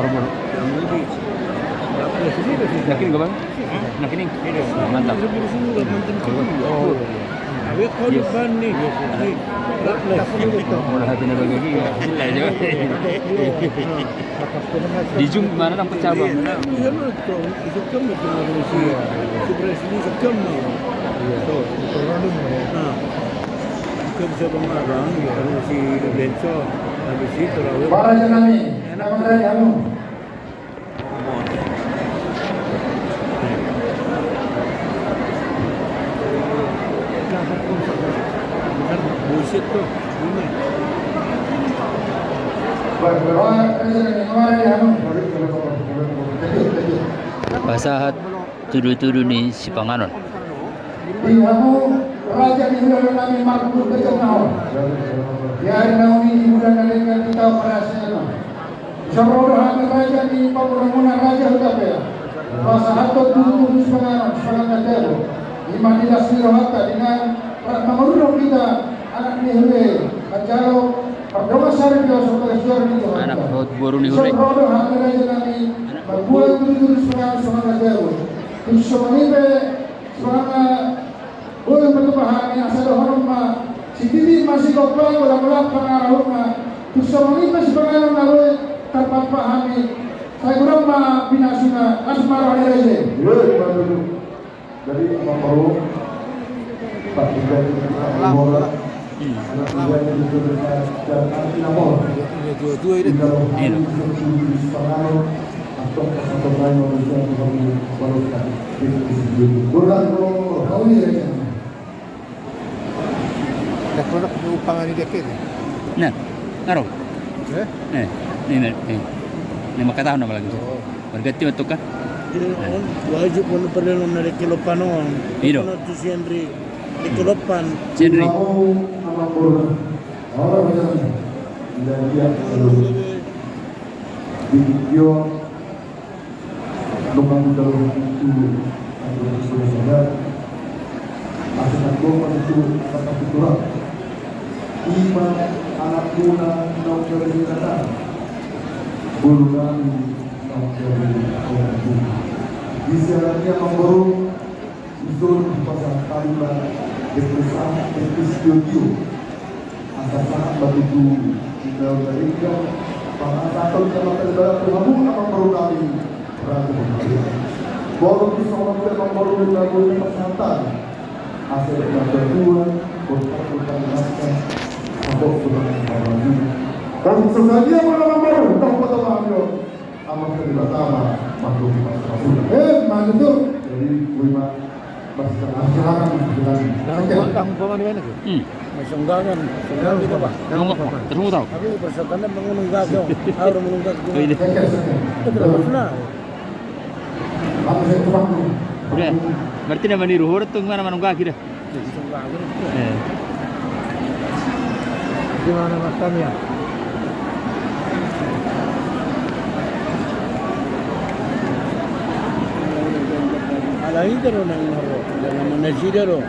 boro-boro. Yakin nggak bang? Yakin nih? Mantap. Oh. Kau depan nih, Murah hati nih bagi ya. Gila aja. Di Zoom mana dapat cabang? Itu kan betul Rusia. Sebenarnya sini sekam nih. Kan bisa pengarang ya, si Benso habis itu lalu. Para jenami, enak dari kamu. Bullshit tuh. Ini. Basahat tudu-tudu ni si Panganon. Kamu raja di bulan kami makhluk kejenau. Biar nauni di bulan kalian kita perasaan. Syarroh raja di pembangunan raja utapaya. Basahat tudu-tudu Panganon, Panganon Tero. Iman tidak sirohata dengan menurut kita anak ni hule kacau perdoa sari dia sebagai suara itu Anak baut boru ni hule. Syarroh raja kami berbuat tudu-tudu Panganon Tero. Kusomanibe semangat boleh berpahami asal orang mah si tibi masih kopang bola-bola pengaruh mah kusomanibe sebagai orang lalu tanpa pahami saya kurang mah binasuna asmara aja. Jadi memperlu Pak juga bola. Anak juga dan anti namor. Dua ini. Atau lain manusia yang berbalukan bulan kau ni aja. Dah produk upangan ini deket. Nah, ngaruh. Ni. Ni makatahon na lagi. Berganti untuk kan? Wajib pun perlu menarik kilopan orang. Iro. Tu si Henry di kilopan. Henry. Nama bola. Orang macam dan dia di video lubang dalam itu atau sudah asalkan gua itu kata kurang lima anak muda nak jadi kata bulan nak jadi orang di sana dia membaru itu pasal taliban depresi studio asal batu kita berikan pengasatan sama negara pengamu apa perlu kami Baru bisa orang yang memperoleh lagu kesehatan hasil yang kedua berkaitan dengan apa sudah lagi. Dan sesaja mana baru tahu kata bahagia amat pertama makhluk masyarakat. Mana tu? Jadi lima bahasa silakan dengan. Kamu paman di mana tu? Masunggangan, sunggangan kita pak. Terus tahu. Tapi persatuan mengunggah dong, harus mengunggah. Betul lah. Udah, berarti nama ni ruhur tu mana manungga kira. Di mana makamnya? Ala ini terus nang naro, dalam mana sih terus?